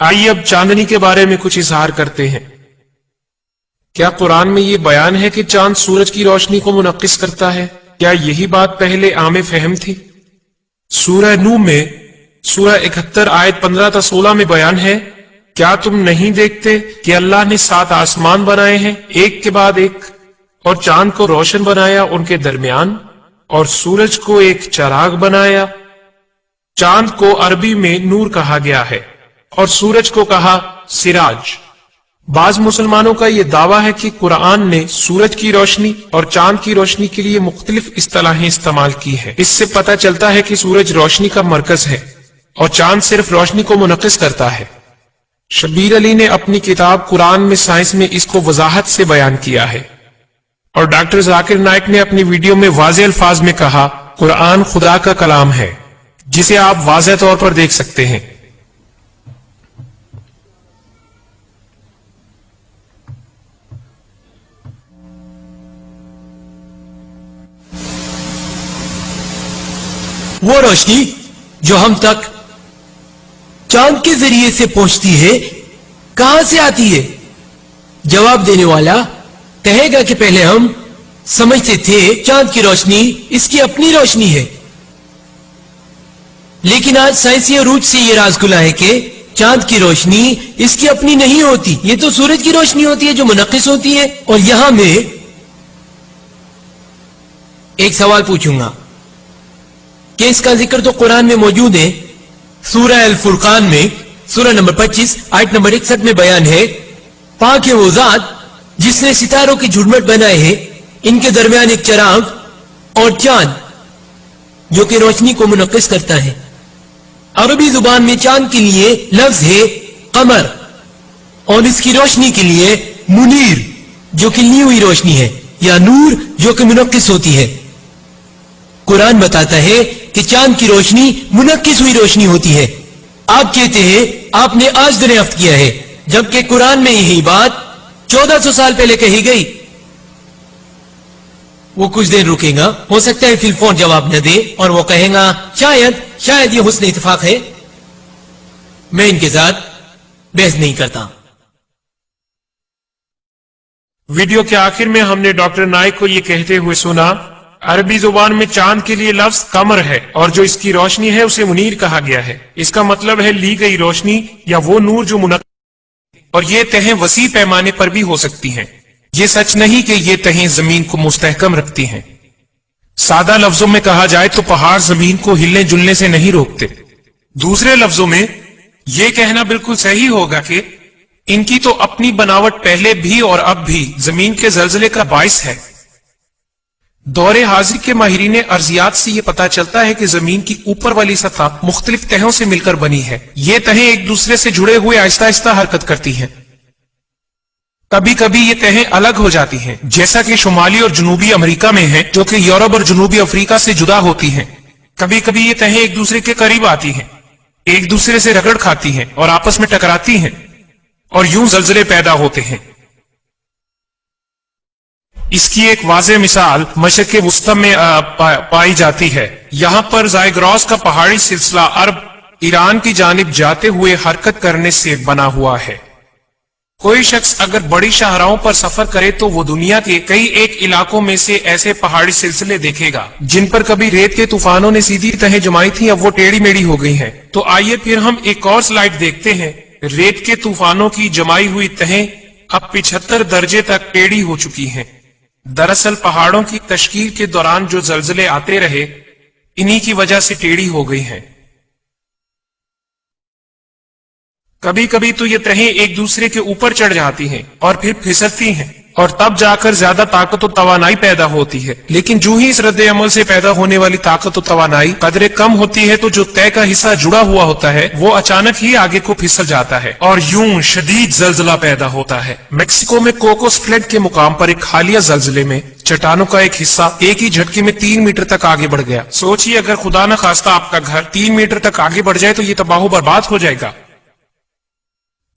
آئیے اب چاندنی کے بارے میں کچھ اظہار کرتے ہیں۔ کیا قرآن میں یہ بیان ہے کہ چاند سورج کی روشنی کو منعکس کرتا ہے؟ کیا یہی بات پہلے عام فہم تھی؟ سورہ نوح میں سورہ 71 آیت 15 تا 16 میں بیان ہے، کیا تم نہیں دیکھتے کہ اللہ نے 7 آسمان بنائے ہیں ایک کے بعد ایک، اور چاند کو روشن بنایا ان کے درمیان، اور سورج کو ایک چراغ بنایا۔ چاند کو عربی میں نور کہا گیا ہے اور سورج کو کہا سراج۔ بعض مسلمانوں کا یہ دعویٰ ہے کہ قرآن نے سورج کی روشنی اور چاند کی روشنی کے لیے مختلف اصطلاحیں استعمال کی ہیں۔ اس سے پتہ چلتا ہے کہ سورج روشنی کا مرکز ہے اور چاند صرف روشنی کو منعکس کرتا ہے۔ شبیر علی نے اپنی کتاب قرآن میں سائنس میں اس کو وضاحت سے بیان کیا ہے، اور ڈاکٹر ذاکر نائک نے اپنی ویڈیو میں واضح الفاظ میں کہا، قرآن خدا کا کلام ہے، جسے آپ واضح طور پر دیکھ سکتے ہیں۔ وہ روشنی جو ہم تک چاند کے ذریعے سے پہنچتی ہے کہاں سے آتی ہے؟ جواب دینے والا کہے گا کہ پہلے ہم سمجھتے تھے چاند کی روشنی اس کی اپنی روشنی ہے، لیکن آج سائنسی عروج سے یہ راز کھلا ہے کہ چاند کی روشنی اس کی اپنی نہیں ہوتی، یہ تو سورج کی روشنی ہوتی ہے جو منعکس ہوتی ہے۔ اور یہاں میں ایک سوال پوچھوں گا کہ اس کا ذکر تو قرآن میں موجود ہے۔ سورہ الفرقان میں سورہ نمبر 25 آیت نمبر 61 میں بیان ہے، پاک ہے وہ ذات جس نے ستاروں کی جھرمٹ بنائے ہیں، ان کے درمیان ایک چراغ اور چاند جو کہ روشنی کو منعکس کرتا ہے۔ عربی زبان میں چاند کے لیے لفظ ہے قمر، اور اس کی روشنی کے لیے منیر جو کہ لی ہوئی روشنی ہے، یا نور جو کہ منعکس ہوتی ہے۔ قرآن بتاتا ہے کہ چاند کی روشنی منعکس ہوئی روشنی ہوتی ہے۔ آپ کہتے ہیں آپ نے آج دریافت کیا ہے، جبکہ قرآن میں یہی بات 1400 سال پہلے کہی گئی۔ وہ کچھ دیر رکے گا، ہو سکتا ہے فی الفور جواب نہ دے، اور وہ کہے گا شاید یہ حسن اتفاق ہے۔ میں ان کے ساتھ بحث نہیں کرتا۔ ویڈیو کے آخر میں ہم نے ڈاکٹر نائک کو یہ کہتے ہوئے سنا، عربی زبان میں چاند کے لیے لفظ قمر ہے، اور جو اس کی روشنی ہے اسے منیر کہا گیا ہے۔ اس کا مطلب ہے لی گئی روشنی یا وہ نور جو منعکس، اور یہ تہیں وسیع پیمانے پر بھی ہو سکتی ہیں۔ یہ سچ نہیں کہ یہ تہیں زمین کو مستحکم رکھتی ہیں۔ سادہ لفظوں میں کہا جائے تو پہاڑ زمین کو ہلنے جلنے سے نہیں روکتے۔ دوسرے لفظوں میں یہ کہنا بالکل صحیح ہوگا کہ ان کی تو اپنی بناوٹ پہلے بھی اور اب بھی زمین کے زلزلے کا باعث ہے۔ دور حاضر کے ماہرین ارضیات سے یہ پتا چلتا ہے کہ زمین کی اوپر والی سطح مختلف تہوں سے مل کر بنی ہے۔ یہ تہیں ایک دوسرے سے جڑے ہوئے آہستہ آہستہ حرکت کرتی ہیں۔ کبھی کبھی یہ تہیں الگ ہو جاتی ہیں، جیسا کہ شمالی اور جنوبی امریکہ میں ہے، جو کہ یورپ اور جنوبی افریقہ سے جدا ہوتی ہیں۔ کبھی کبھی یہ تہیں ایک دوسرے کے قریب آتی ہیں، ایک دوسرے سے رگڑ کھاتی ہیں اور آپس میں ٹکراتی ہیں، اور یوں زلزلے پیدا ہوتے ہیں۔ اس کی ایک واضح مثال مشرق وسطی میں پائی جاتی ہے۔ یہاں پر زائگراس کا پہاڑی سلسلہ عرب ایران کی جانب جاتے ہوئے حرکت کرنے سے بنا ہوا ہے۔ کوئی شخص اگر بڑی شاہراہوں پر سفر کرے تو وہ دنیا کے کئی ایک علاقوں میں سے ایسے پہاڑی سلسلے دیکھے گا جن پر کبھی ریت کے طوفانوں نے سیدھی تہیں جمائی تھیں، اب وہ ٹیڑھی میڑھی ہو گئی ہیں۔ تو آئیے پھر ہم ایک اور سلائیڈ دیکھتے ہیں۔ ریت کے طوفانوں کی جمائی ہوئی تہیں اب 75 درجے تک ٹیڑھی ہو چکی ہیں۔ دراصل پہاڑوں کی تشکیل کے دوران جو زلزلے آتے رہے، انہی کی وجہ سے ٹیڑھی ہو گئی ہیں۔ کبھی کبھی تو یہ تہیں ایک دوسرے کے اوپر چڑھ جاتی ہیں اور پھر پھسلتی ہیں، اور تب جا کر زیادہ طاقت و توانائی پیدا ہوتی ہے۔ لیکن جو ہی اس رد عمل سے پیدا ہونے والی طاقت و توانائی قدرے کم ہوتی ہے تو جو طے کا حصہ جڑا ہوا ہوتا ہے وہ اچانک ہی آگے کو پھسل جاتا ہے، اور یوں شدید زلزلہ پیدا ہوتا ہے۔ میکسیکو میں کوکوس فلڈ کے مقام پر ایک حالیہ زلزلے میں چٹانوں کا ایک حصہ ایک ہی جھٹکے میں 3 میٹر تک آگے بڑھ گیا۔ سوچئے اگر خدا نہ خواستہ آپ کا گھر 3 میٹر تک آگے بڑھ جائے تو یہ تباہ و برباد ہو جائے گا۔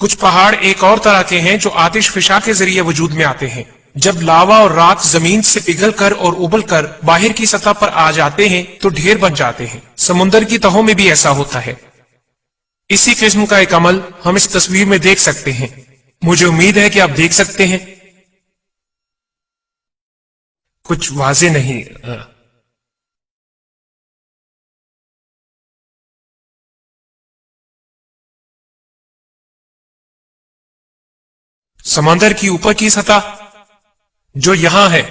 کچھ پہاڑ ایک اور طرح کے ہیں جو آتش فشاں کے ذریعے وجود میں آتے ہیں۔ جب لاوا اور راک زمین سے پگھل کر اور ابل کر باہر کی سطح پر آ جاتے ہیں تو ڈھیر بن جاتے ہیں۔ سمندر کی تہوں میں بھی ایسا ہوتا ہے۔ इसी किस्म का एक अमल हम इस तस्वीर में देख सकते हैं। मुझे उम्मीद है कि आप देख सकते हैं। कुछ वाज़ेह नहीं। समंदर की ऊपर की सतह जो यहां है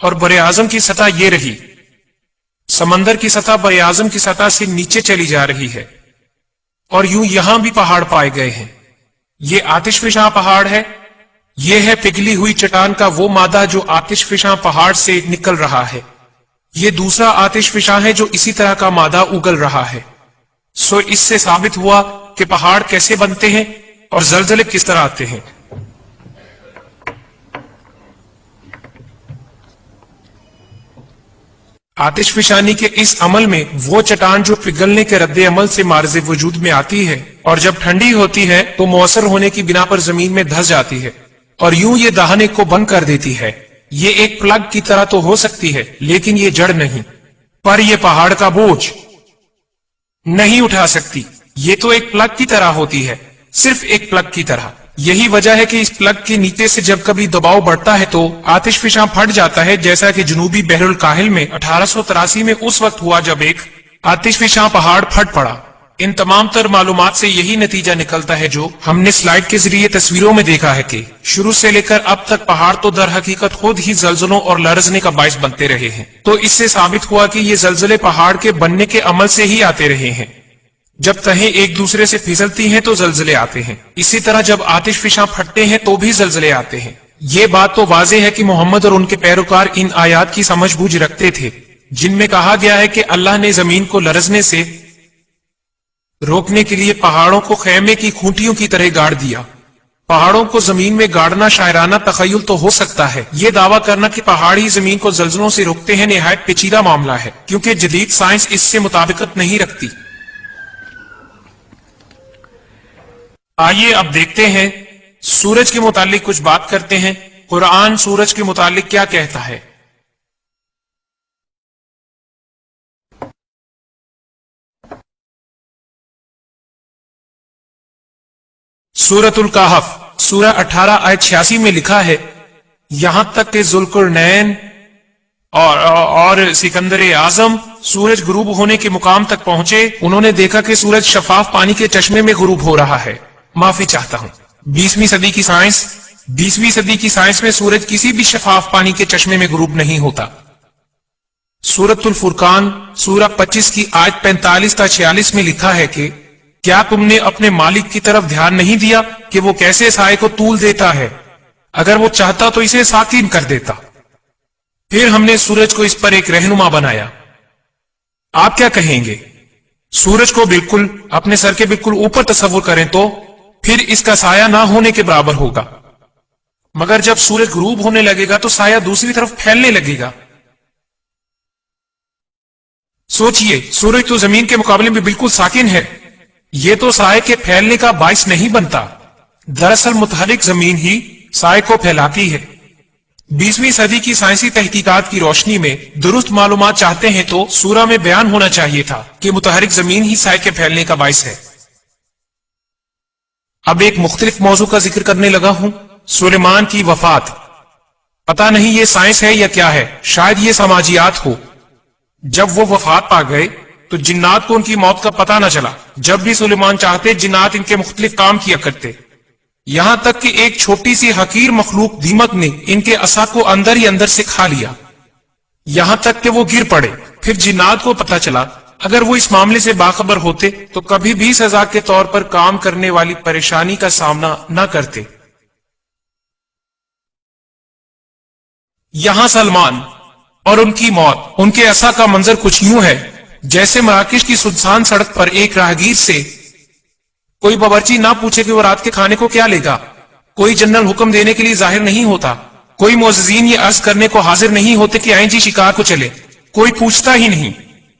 और बरे आजम की सतह ये रही। समंदर की सतह बरे आजम की सतह से नीचे चली जा रही है और यूं यहां भी पहाड़ पाए गए हैं। ये आतिशफिशां पहाड़ है। ये है पिघली हुई चट्टान का वो मादा जो आतिशफिशां पहाड़ से निकल रहा है। ये दूसरा आतिशफिशां है जो इसी तरह का मादा उगल रहा है। सो इससे साबित हुआ कि पहाड़ कैसे बनते हैं और जलजले किस तरह आते हैं। आतिशफिशानी के इस अमल में वो चट्टान जो पिघलने के रद्दे अमल से मार्ज़े वजूद में आती है और जब ठंडी होती है तो मौसर होने की बिना पर जमीन में धंस जाती है और यूं ये दहाने को बंद कर देती है। ये एक प्लग की तरह तो हो सकती है लेकिन ये जड़ नहीं, पर ये पहाड़ का बोझ नहीं उठा सकती। ये तो एक प्लग की तरह होती है, सिर्फ एक प्लग की तरह। यही वजह है कि इस प्लग के नीचे से जब कभी दबाव बढ़ता है तो आतिशफिशां फट जाता है, जैसा कि जनूबी बहरुल काहिल में 1883 में उस वक्त हुआ जब एक आतिशफिशां पहाड़ फट पड़ा। इन तमाम तर मालूमात से यही नतीजा निकलता है जो हमने स्लाइड के जरिए तस्वीरों में देखा है कि शुरू से लेकर अब तक पहाड़ तो दर हकीकत खुद ही जलजलों और लरजने का बाइस बनते रहे हैं। तो इससे साबित हुआ कि ये जलजले पहाड़ के बनने के अमल से ही आते रहे हैं। जब तहें एक दूसरे से फिसलती हैं तो जलजले आते हैं। इसी तरह जब आतिशफिशां फटते हैं तो भी जलजले आते हैं। ये बात तो वाज़ेह है कि मोहम्मद और उनके पैरोकार इन आयात की समझ बूझ रखते थे जिनमें कहा गया है कि अल्लाह ने जमीन को लरजने से रोकने के लिए पहाड़ों को खैमे की खूंटियों की तरह गाड़ दिया। पहाड़ों को जमीन में गाड़ना शायराना तखय्युल तो हो सकता है, ये दावा करना कि पहाड़ ही जमीन को जलजलों से रोकते हैं निहायत पेचीदा मामला है, क्योंकि जदीद साइंस इससे मुताबिकत नहीं रखती। आइए अब देखते हैं सूरज के मुतालिक कुछ बात करते हैं। कुरान सूरज के मुतालिक क्या कहता है। सूरतुल कहफ सूरह 18 आयत 86 में लिखा है, यहां तक कि जुल्कुरनैन और सिकंदर आजम सूरज गुरूब होने के मुकाम तक पहुंचे। उन्होंने देखा कि सूरज शफाफ पानी के चश्मे में गुरूब हो रहा है। माफी चाहता हूं, 20वीं सदी की साइंस में सूरज किसी भी शफाफ पानी के चश्मे में गुरूब नहीं होता। सूरतुल फुरकान सूरह 25 की आयत 45 ta 46 में लिखा है कि क्या तुमने अपने मालिक की तरफ ध्यान नहीं दिया कि वो कैसे साए को तूल देता है, अगर वो चाहता तो इसे साकिन कर देता। फिर हमने सूरज को इस पर एक रहनुमा बनाया। आप क्या कहेंगे? सूरज को बिल्कुल अपने सर के बिल्कुल ऊपर तस्वुर करें तो फिर इसका साया ना होने के बराबर होगा, मगर जब सूरज गुरूब होने लगेगा तो साया दूसरी तरफ फैलने लगेगा। सोचिए, सूरज तो जमीन के मुकाबले में बिल्कुल साकिन है, ये तो साए के फैलने का बाइस नहीं बनता। दरअसल मुतहरिक जमीन ही साए को फैलाती है। 20वीं सदी की साइंसी तहकीकात की रोशनी में दुरुस्त मालूमात चाहते हैं तो सूरह में बयान होना चाहिए था कि मुतहरिक जमीन ही साए के फैलने का बाइस है। अब एक मुख्तलिफ मौजू का जिक्र करने लगा हूं, सुलेमान की वफात। पता नहीं ये साइंस है या क्या है, शायद ये समाजियात हो। जब वो वफात पा गए तो जिन्नात को उनकी मौत का पता न चला। जब भी सुलेमान चाहते जिन्नात इनके मुख्तलिफ काम किया करते, यहां तक कि एक छोटी सी हकीर मखलूक दीमक ने इनके असा को अंदर ही अंदर से खा लिया, यहां तक कि वो गिर पड़े। फिर जिन्नात को पता चला अगर वो इस मामले से बाखबर होते तो कभी भी सजा के तौर पर काम करने वाली परेशानी का सामना न करते। यहां सलमान और उनकी मौत, उनके असा का मंजर कुछ यूं है जैसे मराकश की सुनसान सड़क पर एक राहगीर से कोई बावर्ची ना पूछे कि वो रात के खाने को क्या लेगा। कोई जनरल हुक्म देने के लिए जाहिर नहीं होता। कोई मुअज्जिजीन ये अर्ज करने को हाजिर नहीं होते कि आए जी शिकार को चले। कोई पूछता ही नहीं।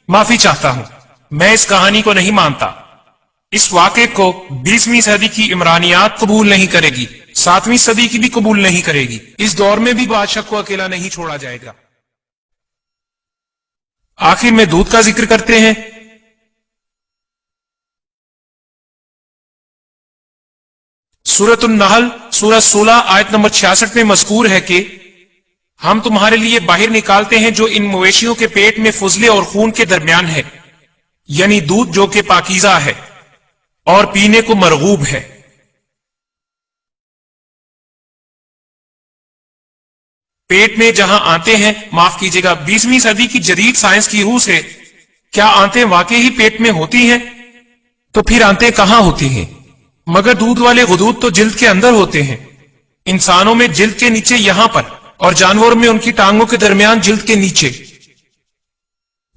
माफी चाहता हूं, मैं इस कहानी को नहीं मानता। इस वाक़े को 20वीं सदी की इमरानियात कबूल नहीं करेगी, 7वीं सदी की भी कबूल नहीं करेगी। इस दौर में भी बादशाह को अकेला नहीं छोड़ा जाएगा। आखिर में दूध का जिक्र करते हैं। सूरत उन-नहल सूरह 16 आयत नंबर 66 में मज़कूर है कि हम तुम्हारे लिए बाहर निकालते हैं जो इन मवेशियों के पेट में फुजले और खून के दरमियान है, यानी दूध जो कि पाकीज़ा है और पीने को मरगूब है। पेट में जहां आते हैं, माफ कीजिएगा, 20वीं सदी की जदीद साइंस की रूह से क्या आंतें वाकई ही पेट में होती हैं? तो फिर आंतें कहां होती हैं? मगर दूध वाले गुदूद तो जिल्द के अंदर होते हैं, इंसानों में जिल्द के नीचे यहां पर, और जानवरों में उनकी टांगों के दरमियान जिल्द के नीचे।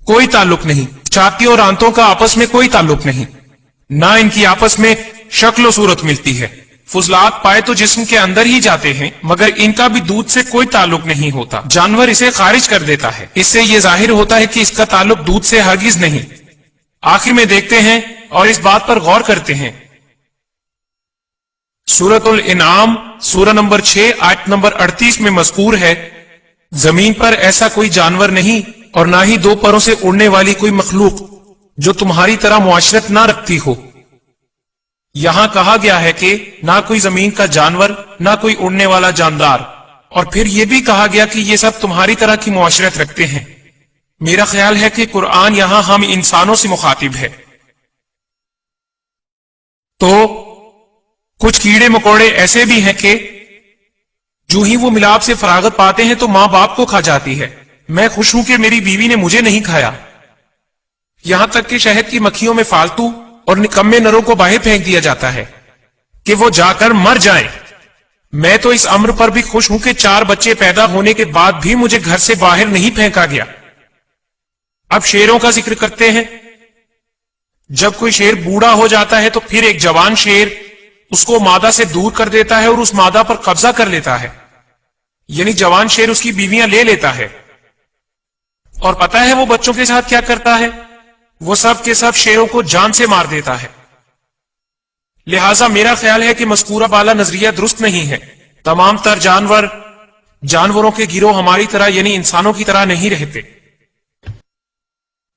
कोई ताल्लुक नहीं, छाती और आंतों का आपस में कोई ताल्लुक नहीं, ना इनकी आपस में शक्ल सूरत मिलती है। फुजलात पाए तो जिस्म के अंदर ही जाते हैं, मगर इनका भी दूध से कोई ताल्लुक नहीं होता। जानवर इसे खारिज कर देता है। इससे यह जाहिर होता है कि इसका ताल्लुक दूध से हरगिज नहीं। आखिर में देखते हैं और इस बात पर गौर करते हैं। सूरतुल इनाम सूरह नंबर 6 आयत नंबर 38 में मज़कूर है, जमीन पर ऐसा कोई जानवर नहीं और ना ही दो परों से उड़ने वाली कोई मखलूक जो तुम्हारी तरह मुआशरत ना रखती हो। यहां कहा गया है कि ना कोई जमीन का जानवर, ना कोई उड़ने वाला जानदार, और फिर यह भी कहा गया कि ये सब तुम्हारी तरह की मुआशरत रखते हैं। मेरा ख्याल है कि कुरान यहां हम इंसानों से मुखातिब है। तो कुछ कीड़े मकोड़े ऐसे भी हैं कि जो ही वो मिलाप से फरागत पाते हैं तो मां बाप को खा जाती है। मैं खुश हूं कि मेरी बीवी ने मुझे नहीं खाया। यहां तक कि शहद की मक्खियों में फालतू और निकम्मे नरों को बाहर फेंक दिया जाता है कि वो जाकर मर जाएं। मैं तो इस अम्र पर भी खुश हूं कि 4 बच्चे पैदा होने के बाद भी मुझे घर से बाहर नहीं फेंका गया। अब शेरों का जिक्र करते हैं। जब कोई शेर बूढ़ा हो जाता है तो फिर एक जवान शेर उसको मादा से दूर कर देता है और उस मादा पर कब्जा कर लेता है, यानी जवान शेर उसकी बीवियां ले लेता है। और पता है वो बच्चों के साथ क्या करता है? वो सब के सब शेरों को जान से मार देता है। लिहाजा मेरा ख्याल है कि मज़कूरा बाला नजरिया दुरुस्त नहीं है। तमाम तर जानवरों के गिरोह हमारी तरह यानी इंसानों की तरह नहीं रहते।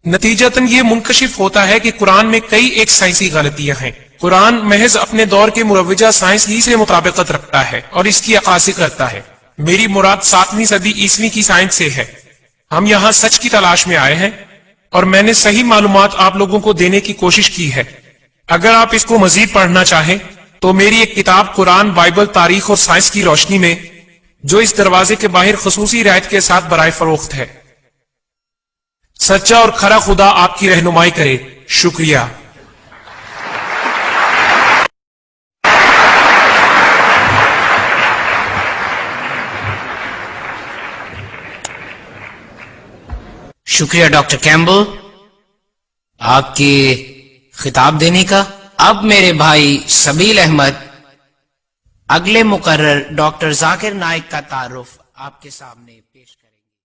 नतीजतन ये मुनकशिफ होता है कि कुरान में कई एक साइंसी गलतियां हैं। कुरान महज अपने दौर के मुरव्वजा साइंस ही से मुताबिकत रखता है और इसकी अक्कासी करता है। मेरी मुराद 7वीं सदी ईस्वी की साइंस से है। हम यहां सच की तलाश में आए हैं और मैंने सही मालूमात आप लोगों को देने की कोशिश की है। अगर आप इसको मजीद पढ़ना चाहें तो मेरी एक किताब कुरान, बाइबल, तारीख और साइंस की रोशनी में, जो इस दरवाजे के बाहर खसूसी रियायत के साथ बराए फरोख्त है। सच्चा और खरा खुदा आपकी रहनुमाई करे। शुक्रिया। शुक्रिया डॉक्टर कैम्बल आपके खिताब देने का। अब मेरे भाई सबील अहमद अगले मुकर्रर डॉक्टर जाकिर नाइक का तारुफ आपके सामने पेश